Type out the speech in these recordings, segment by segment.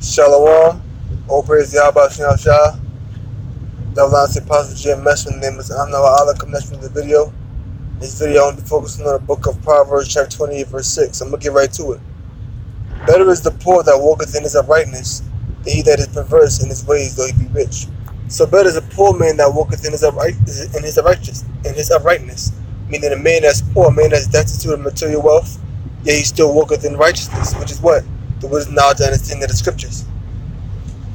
Shalom. All praise to Yahweh Shem Shah. Double line say Apostle Jim Messman. Name is Amna Allah. Come next from the video. This video I'm going to be focusing on the book of Proverbs, chapter 28, verse 6. I'm going to get right to it. Better is the poor that walketh in his uprightness than he that is perverse in his ways, though he be rich. So better is a poor man that walketh in his uprightness, meaning a man that's poor, a man that's destitute of material wealth, yet he still walketh in righteousness, which is what? The wisdom, knowledge, and understanding of the scriptures.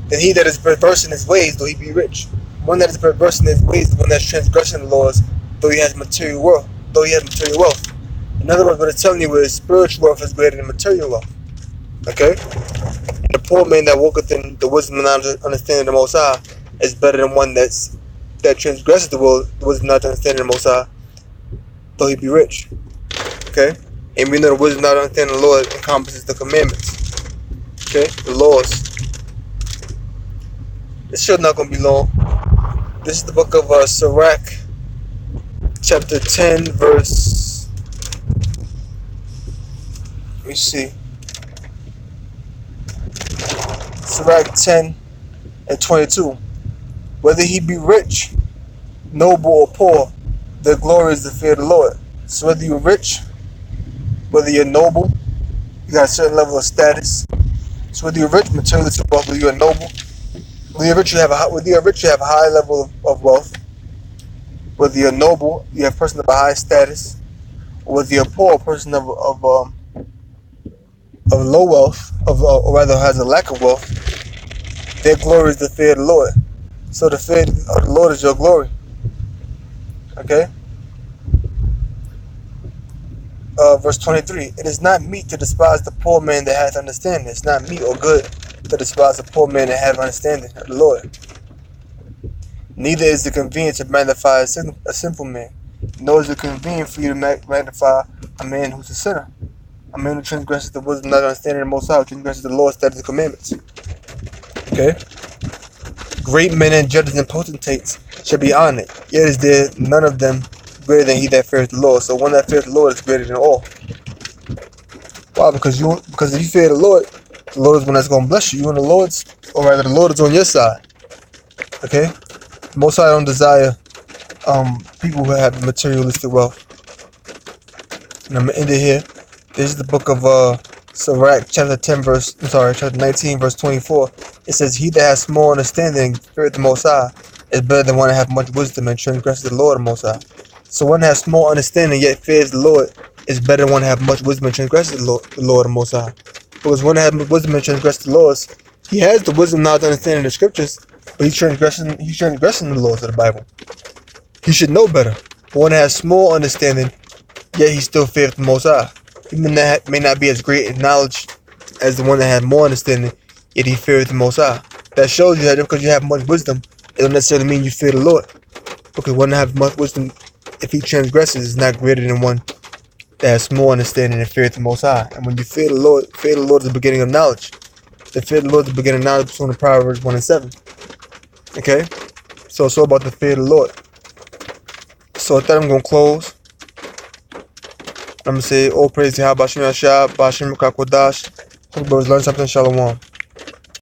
Then he that is perverse in his ways, though he be rich. One that is perverse in his ways, the one that's transgressing the laws, though he has material wealth. In other words, what it's telling you is spiritual wealth is greater than material wealth. Okay? And the poor man that walketh in the wisdom and understanding of the Most High is better than one that transgresses the wisdom and understanding of the Most High, though he be rich. Okay? And we know the wisdom and understanding of the Lord encompasses the commandments. Okay? The laws. This show not going to be long. This is the book of Sirach, chapter 10, verse... Let me see. Sirach 10 and 22. Whether he be rich, noble, or poor, their glory is the fear of the Lord. So whether you're rich, whether you're noble, you got a certain level of status. So whether you're rich, materialistic wealth, whether you're noble, whether you're rich, you have a high level of wealth. Whether you're noble, you have a person of a high status. Or whether you're poor, a person of low wealth, or rather has a lack of wealth, their glory is the fear of the Lord. So the fear of the Lord is your glory. Okay? Verse 23. It is not meet to despise the poor man that hath understanding. It's not meet or good to despise the poor man that hath understanding of the Lord. Neither is it convenient to magnify a sinful man, nor is it convenient for you to magnify a man who's a sinner. A man who transgresses the wisdom, not understanding the Most High, who transgresses the Lord's statutes and commandments. Okay? Great men and judges and potentates shall be honored, yet is there none of them greater than he that fears the Lord. So one that fears the Lord is greater than all. Why? Because if you fear the Lord is one that's going to bless you. You and the Lord's, or rather the Lord is on your side. Okay? Most High don't desire people who have materialistic wealth. And I'm going to end it here. This is the book of Sirach, chapter 19, verse 24. It says, he that has small understanding, feareth the Most High, is better than one that hath much wisdom and transgresses the Lord the Most High. So one that has small understanding yet fears the Lord is better than one that hath much wisdom and transgresses the Lord the Most High. Because one that has wisdom and transgresses the laws, he has the wisdom not to understand the scriptures, but he's transgressing the laws of the Bible. He should know better. But one that has small understanding, yet he still feareth the Most High. He may not be as great in knowledge as the one that has more understanding, yet he feareth the Most High. That shows you that because you have much wisdom, it don't necessarily mean you fear the Lord. Because one that has much wisdom, if he transgresses, is not greater than one that has more understanding and feareth the Most High. And when you fear the Lord is the beginning of knowledge. The fear of the Lord is the beginning of knowledge, between the Proverbs 1 and 7. Okay? So it's all about the fear of the Lord. So with that, I'm going to close. I'm going to say, all praise to Yahweh Shem Yashab, Bashim Kakwadash. Hope you boys learn something. Shalom.